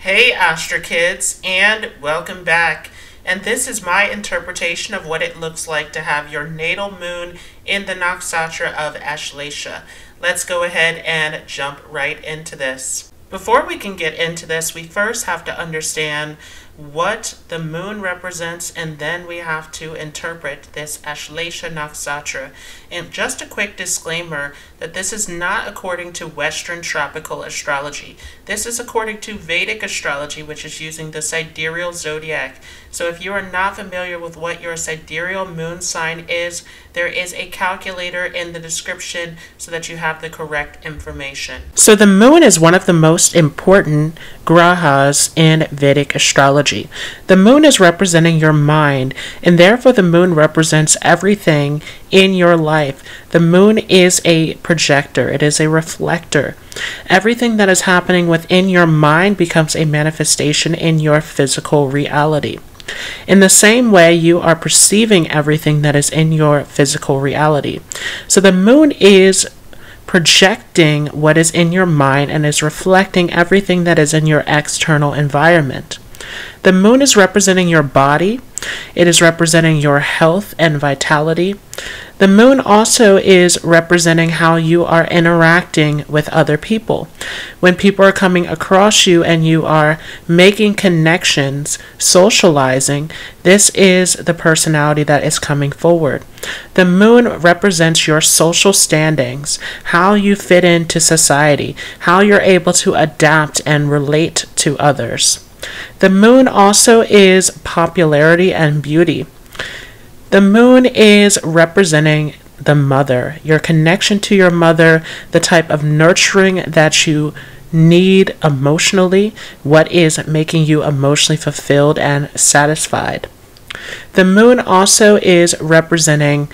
Hey Astra Kids, and welcome back. And this is my interpretation of what it looks like to have your natal moon in the nakshatra of Ashlesha. Let's go ahead and jump right into this. Before we can get into this, we first have to understand what the moon represents, and then we have to interpret this Ashlesha nakshatra. And just a quick disclaimer that this is not according to Western tropical astrology. This is according to Vedic astrology, which is using the sidereal zodiac. So if you are not familiar with what your sidereal moon sign is, there is a calculator in the description so that you have the correct information. So the moon is one of the most important grahas in Vedic astrology. The moon is representing your mind, and therefore the moon represents everything in your life. The moon is a projector. It is a reflector. Everything that is happening within your mind becomes a manifestation in your physical reality. In the same way, you are perceiving everything that is in your physical reality. So the moon is projecting what is in your mind and is reflecting everything that is in your external environment. The moon is representing your body. It is representing your health and vitality. The moon also is representing how you are interacting with other people. When people are coming across you and you are making connections, socializing, this is the personality that is coming forward. The moon represents your social standings, how you fit into society, how you're able to adapt and relate to others. The moon also is popularity and beauty. The moon is representing the mother, your connection to your mother, the type of nurturing that you need emotionally, what is making you emotionally fulfilled and satisfied. The moon also is representing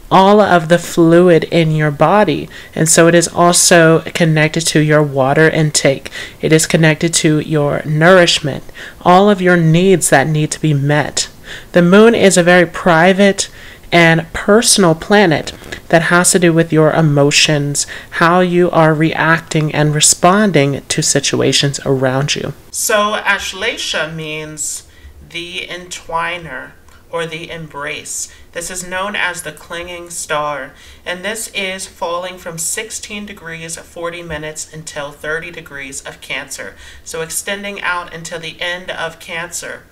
all of the fluid in your body, and so it is also connected to your water intake. It is connected to your nourishment, all of your needs that need to be met. The moon is a very private and personal planet that has to do with your emotions, how you are reacting and responding to situations around you. So Ashlesha means the entwiner or the embrace. This is known as the clinging star, and this is falling from 16 degrees 40 minutes until 30 degrees of Cancer, so extending out until the end of Cancer.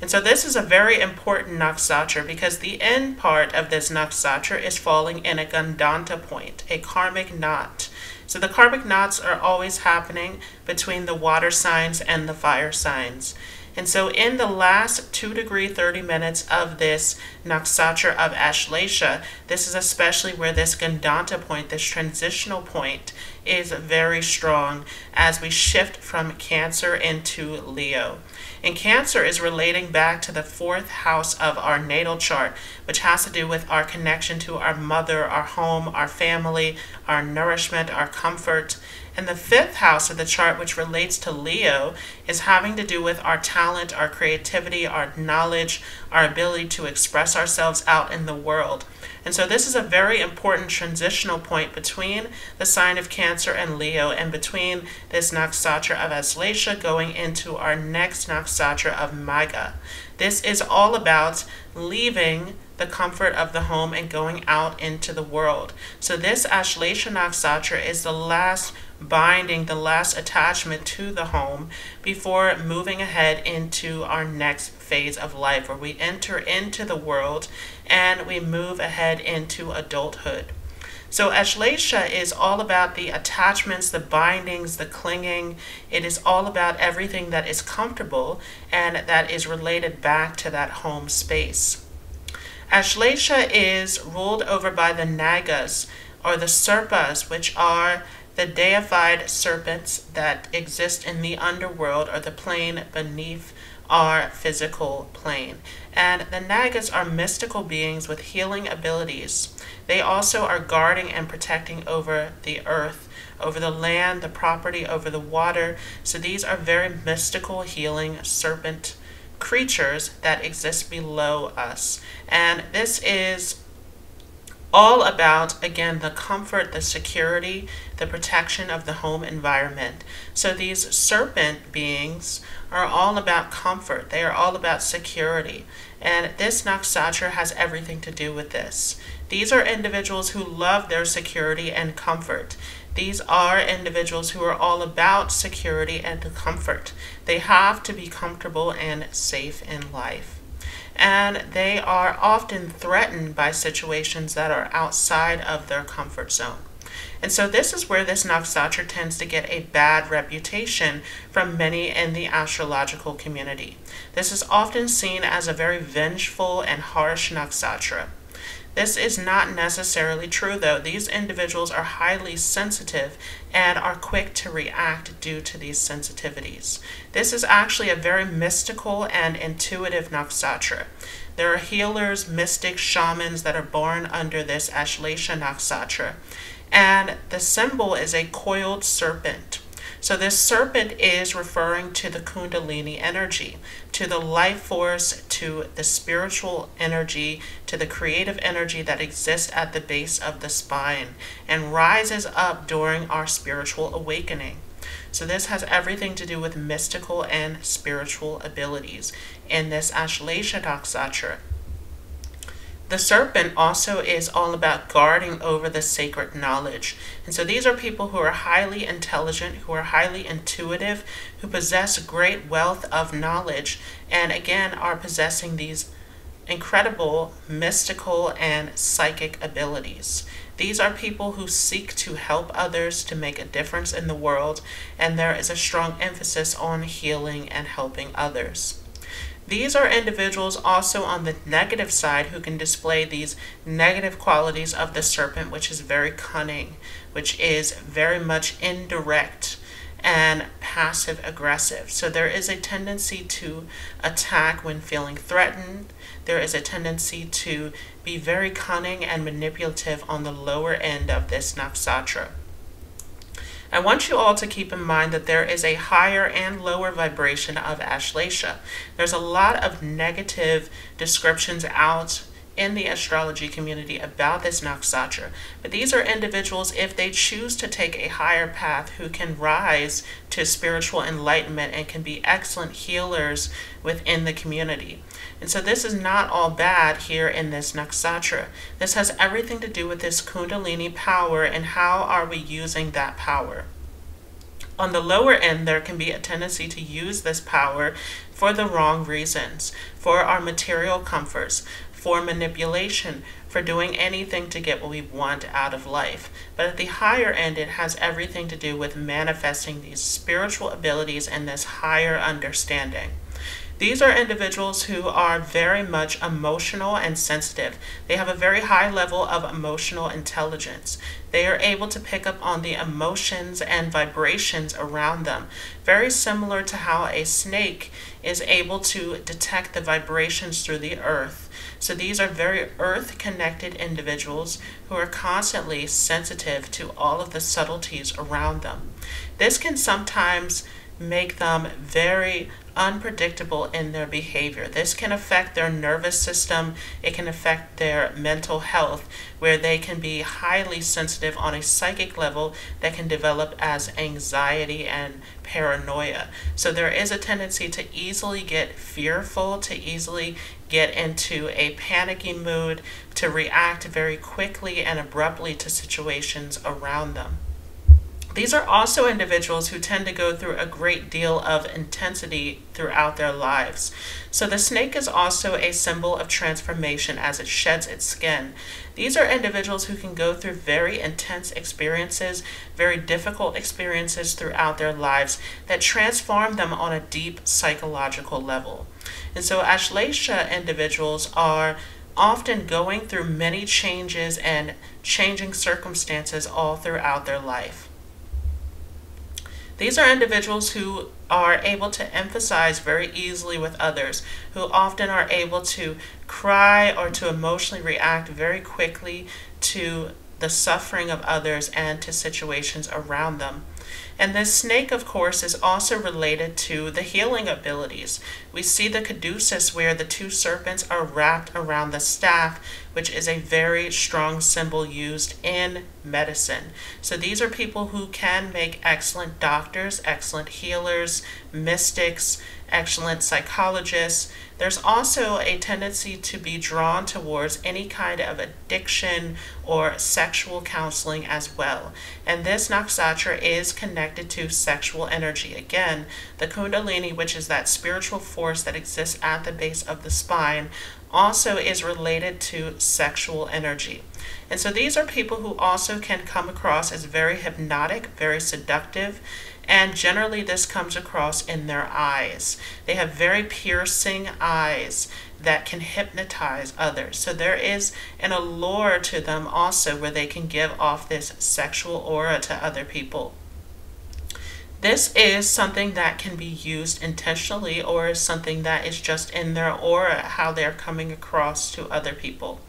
And so this is a very important nakshatra because the end part of this nakshatra is falling in a Gandanta point, a karmic knot. So the karmic knots are always happening between the water signs and the fire signs. And so in the last 2 degrees 30 minutes of this nakshatra of Ashlesha, this is especially where this Gandanta point, this transitional point, is very strong as we shift from Cancer into Leo. And Cancer is relating back to the 4th house of our natal chart, which has to do with our connection to our mother, our home, our family, our nourishment, our comfort. And the 5th house of the chart, which relates to Leo, is having to do with our talent, our creativity, our knowledge, our ability to express ourselves out in the world. And so this is a very important transitional point between the sign of Cancer and Leo, and between this nakshatra of Ashlesha going into our next nakshatra of Magha. This is all about leaving the comfort of the home and going out into the world. So this Ashlesha nakshatra is the last binding, the last attachment to the home before moving ahead into our next phase of life, where we enter into the world and we move ahead into adulthood. So Ashlesha is all about the attachments, the bindings, the clinging. It is all about everything that is comfortable and that is related back to that home space. Ashlesha is ruled over by the Nagas, or the Serpas, which are the deified serpents that exist in the underworld, or the plane beneath our physical plane. And the Nagas are mystical beings with healing abilities. They also are guarding and protecting over the earth, over the land, the property, over the water. So these are very mystical, healing serpent creatures that exist below us. And this is all about, again, the comfort, the security, the protection of the home environment. So these serpent beings are all about comfort. They are all about security. And this nakshatra has everything to do with this. These are individuals who love their security and comfort. These are individuals who are all about security and comfort. They have to be comfortable and safe in life. And they are often threatened by situations that are outside of their comfort zone. And so this is where this nakshatra tends to get a bad reputation from many in the astrological community. This is often seen as a very vengeful and harsh nakshatra. This is not necessarily true, though. These individuals are highly sensitive and are quick to react due to these sensitivities. This is actually a very mystical and intuitive nakshatra. There are healers, mystics, shamans that are born under this Ashlesha nakshatra, and the symbol is a coiled serpent. So this serpent is referring to the Kundalini energy, to the life force, to the spiritual energy, to the creative energy that exists at the base of the spine and rises up during our spiritual awakening. So this has everything to do with mystical and spiritual abilities in this Ashlesha nakshatra. The serpent also is all about guarding over the sacred knowledge. And so these are people who are highly intelligent, who are highly intuitive, who possess great wealth of knowledge, and again are possessing these incredible mystical and psychic abilities. These are people who seek to help others, to make a difference in the world, and there is a strong emphasis on healing and helping others. These are individuals also on the negative side who can display these negative qualities of the serpent, which is very cunning, which is very much indirect and passive aggressive. So there is a tendency to attack when feeling threatened. There is a tendency to be very cunning and manipulative on the lower end of this nakshatra. I want you all to keep in mind that there is a higher and lower vibration of Ashlesha. There's a lot of negative descriptions out in the astrology community about this nakshatra, but these are individuals, if they choose to take a higher path, who can rise to spiritual enlightenment and can be excellent healers within the community. And so this is not all bad here in this nakshatra. This has everything to do with this Kundalini power and how are we using that power. On the lower end, there can be a tendency to use this power for the wrong reasons, for our material comforts, for manipulation, for doing anything to get what we want out of life. But at the higher end, it has everything to do with manifesting these spiritual abilities and this higher understanding. These are individuals who are very much emotional and sensitive. They have a very high level of emotional intelligence. They are able to pick up on the emotions and vibrations around them, very similar to how a snake is able to detect the vibrations through the earth. So these are very earth-connected individuals who are constantly sensitive to all of the subtleties around them. This can sometimes make them very unpredictable in their behavior. This can affect their nervous system. It can affect their mental health, where they can be highly sensitive on a psychic level that can develop as anxiety and paranoia. So there is a tendency to easily get fearful, to easily get into a panicky mood, to react very quickly and abruptly to situations around them. These are also individuals who tend to go through a great deal of intensity throughout their lives. So the snake is also a symbol of transformation as it sheds its skin. These are individuals who can go through very intense experiences, very difficult experiences throughout their lives that transform them on a deep psychological level. And so Ashlesha individuals are often going through many changes and changing circumstances all throughout their life. These are individuals who are able to emphasize very easily with others, who often are able to cry or to emotionally react very quickly to the suffering of others and to situations around them. And this snake, of course, is also related to the healing abilities. We see the caduceus where the two serpents are wrapped around the staff, which is a very strong symbol used in medicine. So these are people who can make excellent doctors, excellent healers, mystics, excellent psychologists. There's also a tendency to be drawn towards any kind of addiction or sexual counseling as well. And this nakshatra is connected to sexual energy. Again, the kundalini, which is that spiritual force that exists at the base of the spine, also is related to sexual energy. And so these are people who also can come across as very hypnotic, very seductive, and generally this comes across in their eyes. They have very piercing eyes that can hypnotize others. So there is an allure to them also where they can give off this sexual aura to other people. This is something that can be used intentionally or something that is just in their aura, how they're coming across to other people.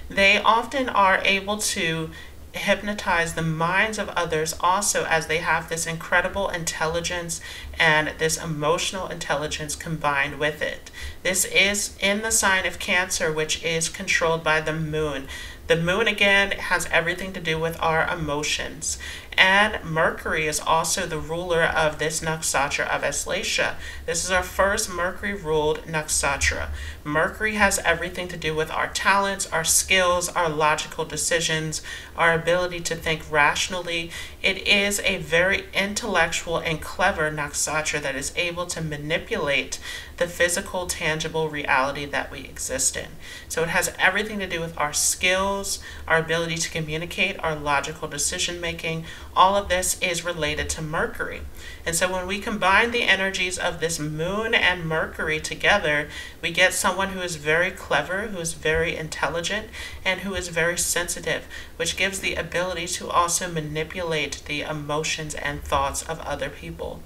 They often are able to hypnotize the minds of others also, as they have this incredible intelligence and this emotional intelligence combined with it. This is in the sign of Cancer, which is controlled by the moon. The moon, again, has everything to do with our emotions. And Mercury is also the ruler of this nakshatra of Ashlesha. This is our first Mercury-ruled nakshatra. Mercury has everything to do with our talents, our skills, our logical decisions, our ability to think rationally. It is a very intellectual and clever nakshatra that is able to manipulate the physical, tangible reality that we exist in. So it has everything to do with our skills, our ability to communicate, our logical decision making. All of this is related to Mercury. And so when we combine the energies of this moon and Mercury together, we get someone who is very clever, who is very intelligent, and who is very sensitive, which gives the ability to also manipulate the emotions and thoughts of other people.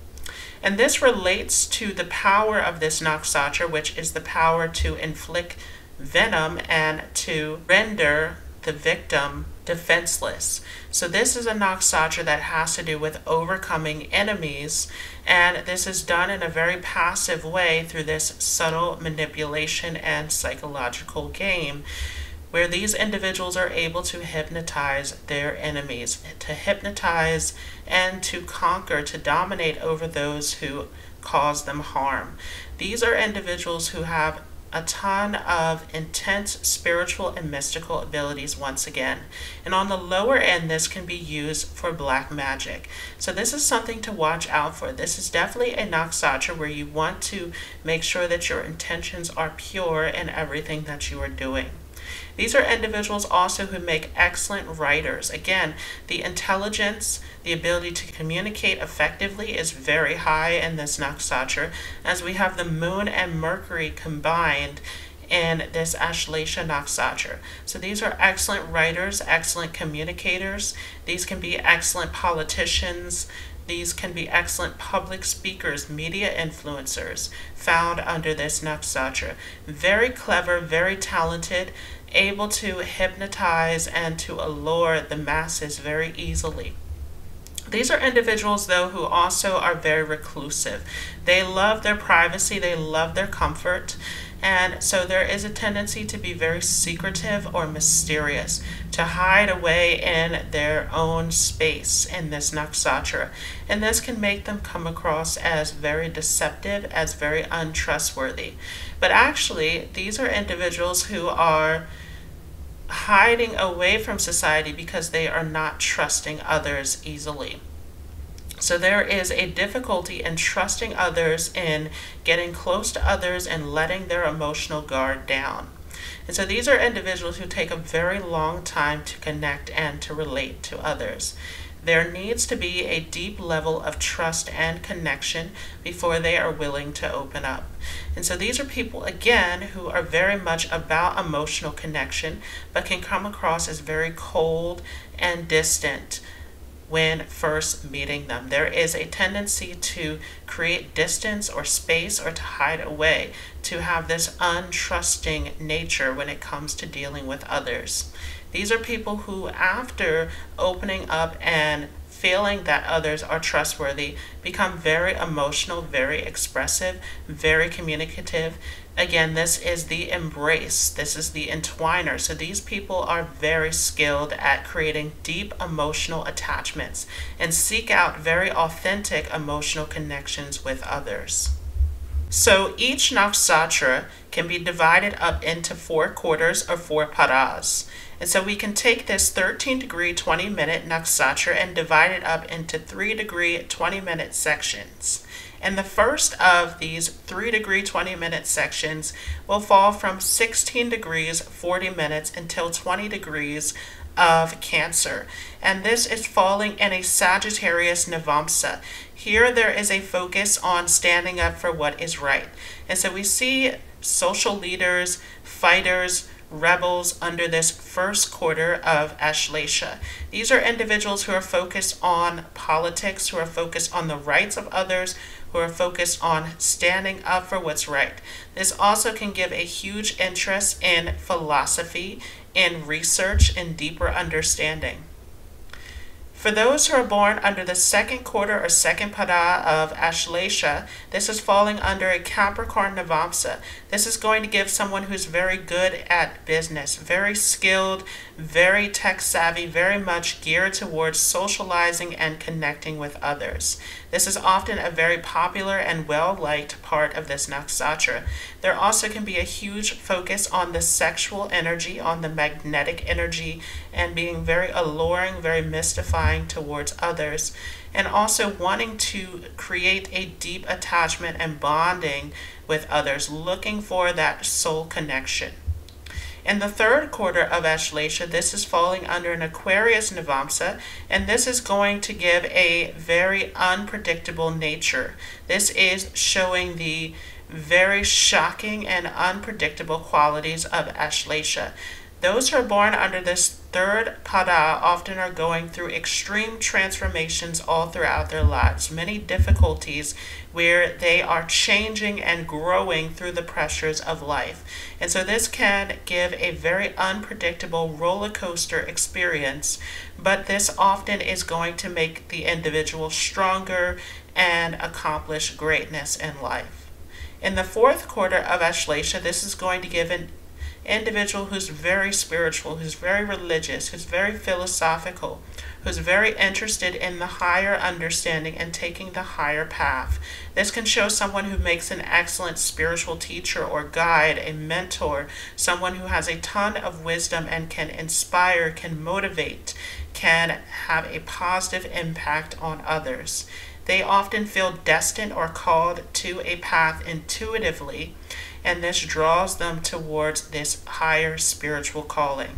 And this relates to the power of this nakshatra, which is the power to inflict venom and to render the victim defenseless. So this is a nakshatra that has to do with overcoming enemies, and this is done in a very passive way through this subtle manipulation and psychological game, where these individuals are able to hypnotize their enemies, to hypnotize and to conquer, to dominate over those who cause them harm. These are individuals who have a ton of intense spiritual and mystical abilities once again. And on the lower end, this can be used for black magic. So this is something to watch out for. This is definitely a nakshatra where you want to make sure that your intentions are pure in everything that you are doing. These are individuals also who make excellent writers. Again, the intelligence, the ability to communicate effectively is very high in this nakshatra, as we have the moon and Mercury combined in this Ashlesha nakshatra. So these are excellent writers, excellent communicators. These can be excellent politicians. These can be excellent public speakers, media influencers found under this nakshatra. Very clever, very talented, able to hypnotize and to allure the masses very easily. These are individuals, though, who also are very reclusive. They love their privacy, they love their comfort, and so there is a tendency to be very secretive or mysterious, to hide away in their own space in this nakshatra. And this can make them come across as very deceptive, as very untrustworthy. But actually, these are individuals who are hiding away from society because they are not trusting others easily. So there is a difficulty in trusting others, in getting close to others and letting their emotional guard down. And so these are individuals who take a very long time to connect and to relate to others. There needs to be a deep level of trust and connection before they are willing to open up. And so these are people, again, who are very much about emotional connection, but can come across as very cold and distant when first meeting them. There is a tendency to create distance or space or to hide away, to have this untrusting nature when it comes to dealing with others. These are people who, after opening up and feeling that others are trustworthy, become very emotional, very expressive, very communicative. Again, this is the embrace. This is the entwiner. So these people are very skilled at creating deep emotional attachments and seek out very authentic emotional connections with others. So each nakshatra can be divided up into 4 quarters or 4 padas. And so we can take this 13-degree 20-minute nakshatra and divide it up into 3-degree 20-minute sections. And the first of these 3-degree 20-minute sections will fall from 16 degrees 40 minutes until 20 degrees of Cancer. And this is falling in a Sagittarius Navamsa. Here there is a focus on standing up for what is right. And so we see social leaders, fighters, rebels under this first quarter of Ashlesha. These are individuals who are focused on politics, who are focused on the rights of others, who are focused on standing up for what's right. This also can give a huge interest in philosophy, in research, and deeper understanding. For those who are born under the second quarter or second pada of Ashlesha, this is falling under a Capricorn Navamsa. This is going to give someone who's very good at business, very skilled, very tech savvy, very much geared towards socializing and connecting with others. This is often a very popular and well-liked part of this nakshatra. There also can be a huge focus on the sexual energy, on the magnetic energy, and being very alluring, very mystifying towards others, and also wanting to create a deep attachment and bonding with others, looking for that soul connection. In the third quarter of Ashlesha, this is falling under an Aquarius Navamsa, and this is going to give a very unpredictable nature. This is showing the very shocking and unpredictable qualities of Ashlesha. Those who are born under this third pada often are going through extreme transformations all throughout their lives, many difficulties where they are changing and growing through the pressures of life. And so this can give a very unpredictable roller coaster experience, but this often is going to make the individual stronger and accomplish greatness in life. In the fourth quarter of Ashlesha, this is going to give an individual who's very spiritual, who's very religious, who's very philosophical, who's very interested in the higher understanding and taking the higher path. This can show someone who makes an excellent spiritual teacher or guide, a mentor, someone who has a ton of wisdom and can inspire, can motivate, can have a positive impact on others. They often feel destined or called to a path intuitively, and this draws them towards this higher spiritual calling.